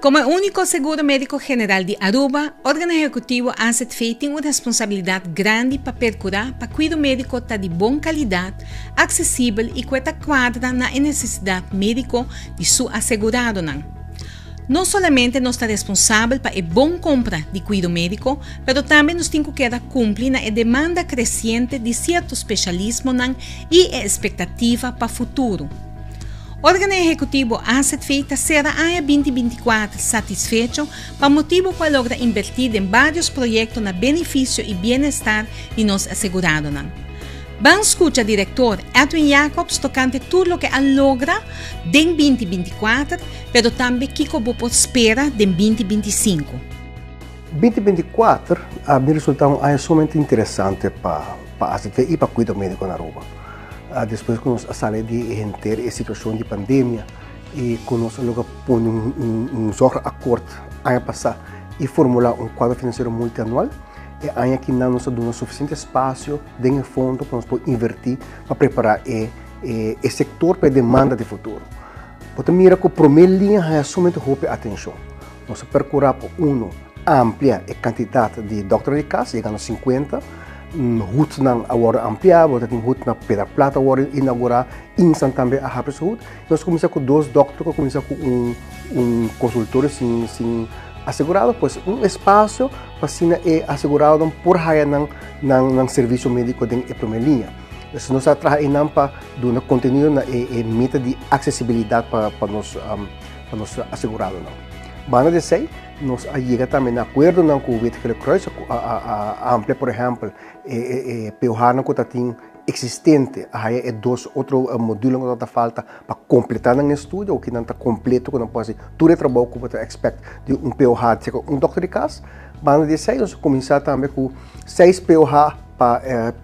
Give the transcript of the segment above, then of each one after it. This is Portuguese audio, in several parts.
Como el único seguro médico general de Aruba, o órgano ejecutivo ANZF tiene una responsabilidad grande para procurar para cuidado médico está de buena calidad, accesible y que cuadra na necesidad médico de su asegurado. No solamente nos está responsável para a boa compra de cuidado médico, pero também nos tem que cumprir na demanda crescente de certo especialismo e a expectativa para o futuro. O órgano executivo ANZF será em 2024 satisfeito para motivo para logra invertir em vários projetos na benefício e bem-estar de nos assegurados. Vamos escutar o diretor Edwin Jacobs tocante tudo o que logra em 2024, mas também o que espera em 2025. 2024 a meu resultado é somente interessante para a ANZF e para o cuidado médico na Aruba. Depois que nós saímos de entrar a situação de pandemia e que nós logo põe acordo ano passado e formular quadro financeiro multianual, e aí que não nos dá suficiente espaço de fundo para nós poder invertir para preparar o setor para a demanda de futuro. Porque mira que a primeira linha é somente a atenção. Nós procurar por ampliar a quantidade de doutores de casa, chegando a 50, hut nang agora ampliar, botar hut na Pedra Plata agora inaugurar, insan também a Harper's Hood. Nós começamos com 2 doutores, começamos com consultor sem assegurado, pois espaço para ser assegurado por raia nang serviço médico de primeira linha. Então nós trabalhamos para dar conteúdo na meta de acessibilidade para nós assegurados. Banda de sei, nós chegamos também a acordo com o Wetgele Kreuz, a amplia, por exemplo, POH que tem existente, aí é 2 outros módulos que falta para completar no estudo, ou que não está completo, que não pode ser todo o trabalho que você expect de POH, de doutor de casa. Banda de sei, nós começamos também com 6 POH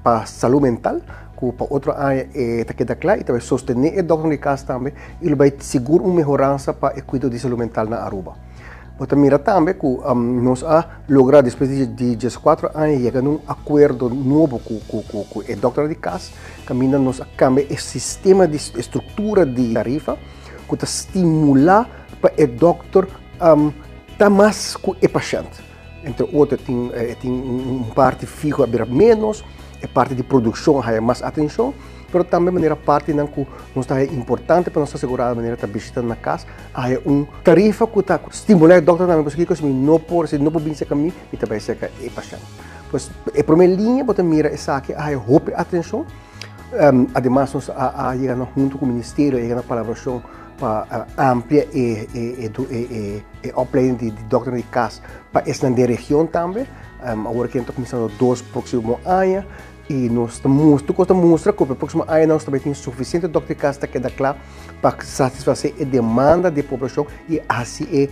para saúde mental, que para outra área está quedando claro, e também sostener o doutor de casa também, ele vai segurar uma melhorança para o cuidado de saúde mental na Aruba. Mas mira também que nós logrado, depois de 4 anos, chegar a acordo novo com o doutor de casa, que nós cambiamos o sistema de estrutura de tarifa, que estimula para o doutor estar mais com o paciente. Entre outros, tem parte fixa a menos, a parte de produção a mais atenção, mas também maneira parte que nos é importante para nós assegurar a maneira de visitar na casa, há tarifa que está estimular o doutor também, porque se não pode vir a caminho e também ser o paciente. Pois a primeira linha bota mira essa aqui há roupa atenção, además nós chegamos junto com o ministério, chegamos na colaboração para ampliar a opleiding de doutor de casa para essa região também. Agora que estamos começando 2 próximos anos, e nós estamos mostrando que no próximo ano nós também temos suficiente doutor de casa que queda claro para satisfazer a demanda da população e assim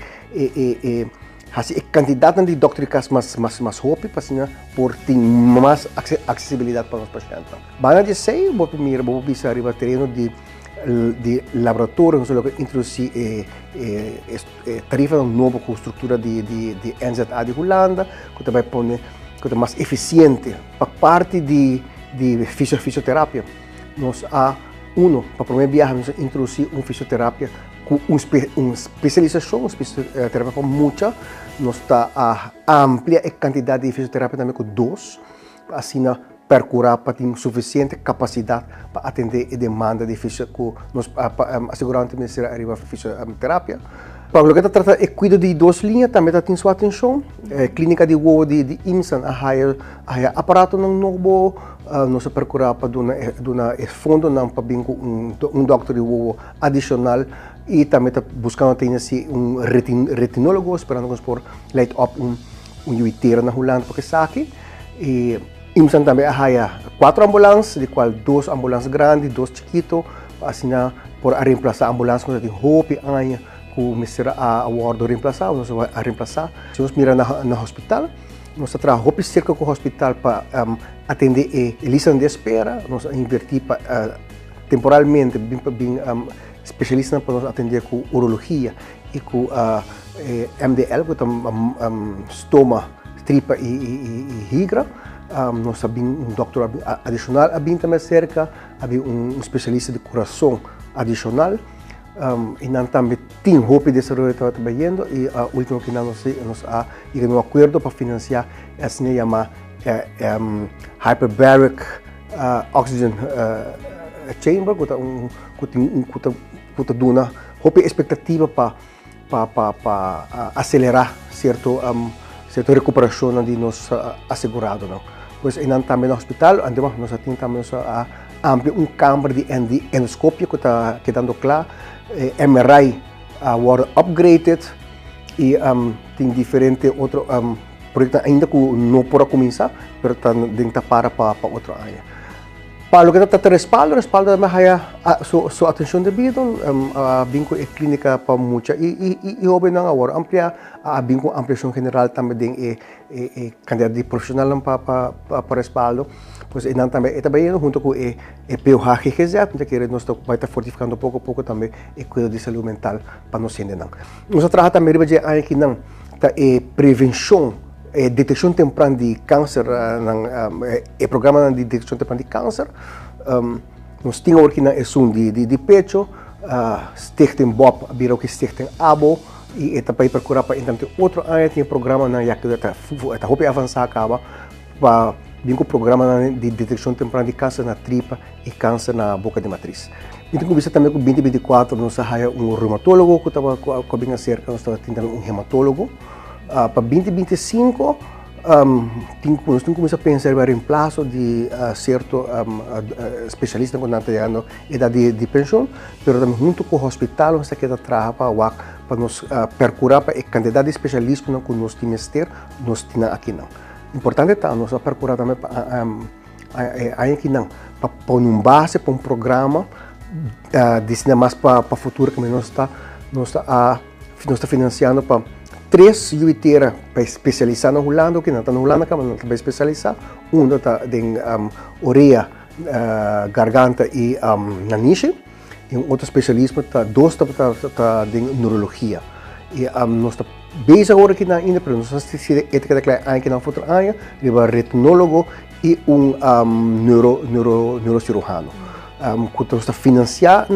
a quantidade de doutor de casa mais rápido para por ter mais acessibilidade para os pacientes. Banda de sei, vou visar arriba terreno de laboratório, nós vamos introduzir tarifa nova com estrutura de NZA de Holanda, que também põe mais eficiente para parte de fisioterapia. Nós para a primeira viagem, nós introduzir fisioterapia com uma especialização, uma fisioterapia com muita, nós está a ampliar a quantidade de fisioterapia também com 2, assim percurar para ter suficiente capacidade para atender a demanda de fisioterapia, nós asseguramos também ser arriba a fisioterapia. Para o que trata de cuidado de 2 linhas, também tem sua atenção. Clínica de voo de IMSAN, há aparato novo, nós procuramos para dar fundo para doutor de voo adicional e também buscando ter retinólogo, esperando que por light up uiteiro na Holanda, porque sabe. IMSAN também há 4 ambulâncias, de qual 2 ambulâncias grandes, 2 chiquitos, assim por reemplaçar ambulâncias que tem roupa, começar a reemplaçar, nós vamos reemplaçar. Se nós miramos no hospital, nós trabalhamos cerca com o hospital para atender a lista de espera, nós invertir temporalmente, bem especialista para nós atender com urologia e com MDL, que estômago, tripa e higra. Nós temos doutor adicional, também cerca, havia especialista de coração adicional. e nós também tem hope de desenvolvimento estava trabalhando e a última que nós chegamos um acordo para financiar essa chama hyperbaric oxygen chamber que dona hope expectativa para acelerar certa recuperação de nós assegurado não. Pois e nós também no hospital andamos nós temos também uma câmara de endoscopia que está quedando claro, MRI were upgraded e tem diferente outro projeto ainda que não pode começar, mas está para outra área. Para o que está respaldo é sua atenção devida, vinco é clínica para muita e houve não agora ampliar a vinco ampliação general também é quantidade de profissional para respaldo. Pois nós também trabalhando junto com o PUH-GZ, que nós vai estar fortificando pouco a pouco também o cuidado de saúde mental para nós ainda não. Nós trabalhamos também aqui não é prevenção detecção temprana de câncer, o programa de detecção temprana de câncer, nós temos aqui na de pecho, Stichting Bob, virou que Stichting Abo, e também procurar para então outro ano tem programa na que está hope avançar acaba para vir com o programa de detecção temprana de câncer na tripa e câncer na boca de matriz. Então, conversa também com 2024 nós temos reumatólogo que estava com bem cerca, nós estamos tentando hematólogo. Para 2025, nós temos que começar a pensar em reemplaço de certo especialista quando estamos chegando à idade de pensão, mas também junto com o hospital, nós temos que trabalhar para nos percurar para a quantidade de especialistas que nós temos nós temos aqui não. Importante é nós percurar também aqui não, para pôr uma base, para um programa, destinado mais para o futuro que nós está financiando para 3 juiteiras para especializar na Holanda, que não está na Holanda, mas não vai especializar. Uma está em orelha, garganta e nariz. E outro especialista dois está em neurologia. E nós estamos bem agora aqui ainda, mas nós estamos aqui na outra área, um retinólogo e neurocirurgião. Que nós estamos financiando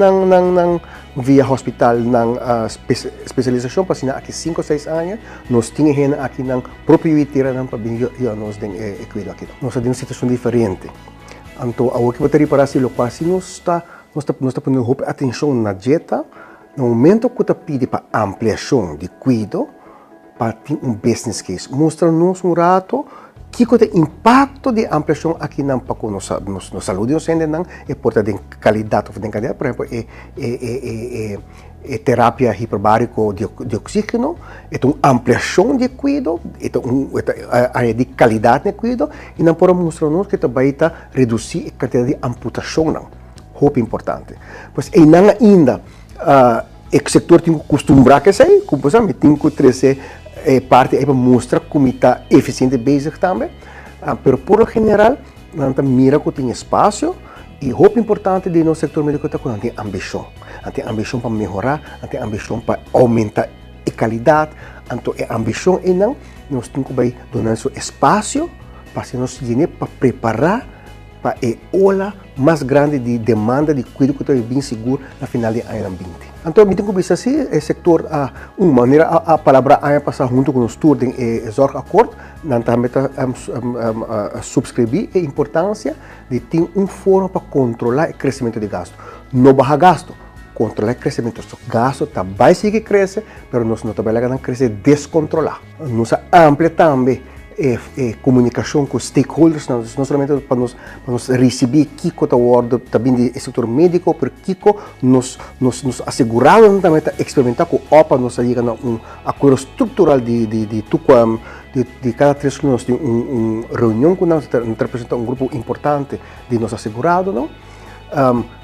via hospital na especialização para ensinar aqui 5 ou 6 anos, nós temos aqui na própria juiteira para nós cuidar aqui. Nós temos uma situação diferente. Então, o que eu vou para si, quase nós está poniendo atenção na dieta, no momento que você pede para ampliação de cuidado, para ter business case. Mostra-nos rato que o impacto de ampliação aqui na nossa saúde é por de qualidade, por exemplo, terapia hiperbárica de oxígeno, é uma ampliação de cuidado, é área de qualidade de cuidado, e não pode mostrar-nos que vai reduzir a quantidade de amputação. Muito importante. Pois e não ainda o setor tem que acostumbrar que sei, como você tem que trazer parte para mostrar como está eficiente basic também, mas por lo general nós mira que tem espaço e muito importante de nosso setor médico é que tem ambição para melhorar, tem ambição para aumentar a qualidade, então a ambição é não nós temos que donar esse espaço para se nós para preparar para a ola mais grande de demanda de cuidado que é bem seguro na final de ano 20. Então, eu tenho que ver se o setor, uma maneira, a palavra a passar junto com o estudo em Zorg Accord, nós também subscrever a importância de ter forma para controlar o crescimento de gasto. Não barra gasto, controlar o crescimento. O gasto vai seguir crescer, mas nós não trabalhamos crescer descontrolado. Nós amplia também comunicação com stakeholders, não somente para nós receber que está ordem também do setor médico, mas que nos asseguramos também de experimentar com OPA, nós chegamos a acordo estrutural de cada 3 anos, tem uma reunião com nós, representa grupo importante de nos assegurado, não?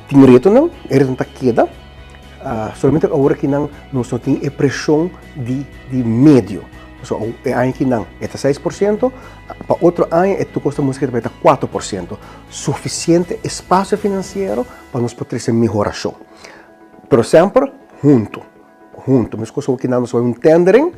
Tem reto, não? Reto está queda, somente agora que nós não temos pressão de médio. So, ano que não, é 6%, para outro ano, tu custa música vai estar 4%. Suficiente espaço financeiro para nós poder melhoração. Por sempre, junto. Mas coisa que nós vamos tendering,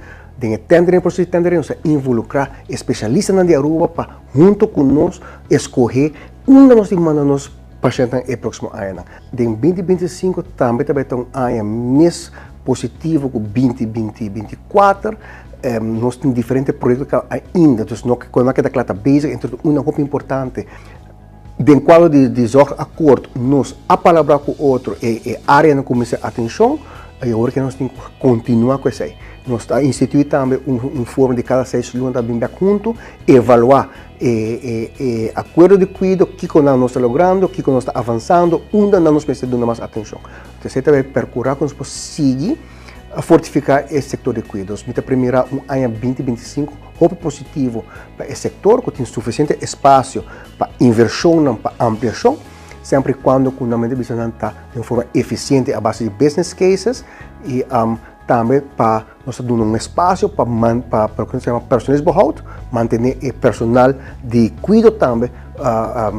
processo de tendering, nós involucrar especialistas na Aruba para junto com nós escolher onde nós mandamos paciente é próximo ano. Em 2025 também tem um ano mais positivo que 2024. Nós temos diferentes projetos ainda, então nós que está basic, então uma coisa importante. Dentro do quadro de acordo, nós a palavra com o outro é área não começa a atenção, e agora que nós temos que continuar com isso aí. Nós estamos instituindo também fórum de cada 6 meses também junto, evaluar acordo de cuidado, o que nós estamos logrando, o que nós estamos avançando, onde nós precisamos dar mais atenção. Então, você vai percorrer como nós seguir a fortificar esse setor de cuidados. Então, primeiro, ano 2025, roupa positivo para esse setor, que tem suficiente espaço para inversão, para ampliação, sempre quando o mente business está de forma eficiente à base de business cases e também para nós dar um espaço para o que se chama personal behoud, manter o personal de cuidado também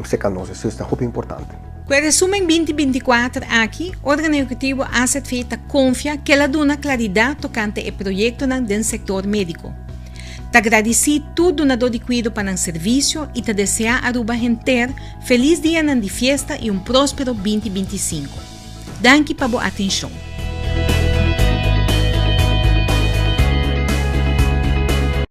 secanoso. Isso é muito importante. Com o resumo 2024 aqui, o órgão executivo Asset Feita confia que ela dá uma claridade tocante ao projeto no setor médico. Te agradeci tudo na dor de cuidado para o serviço e te desejar a Aruba inteira feliz dia de festa e próspero 2025. Danke para a atenção.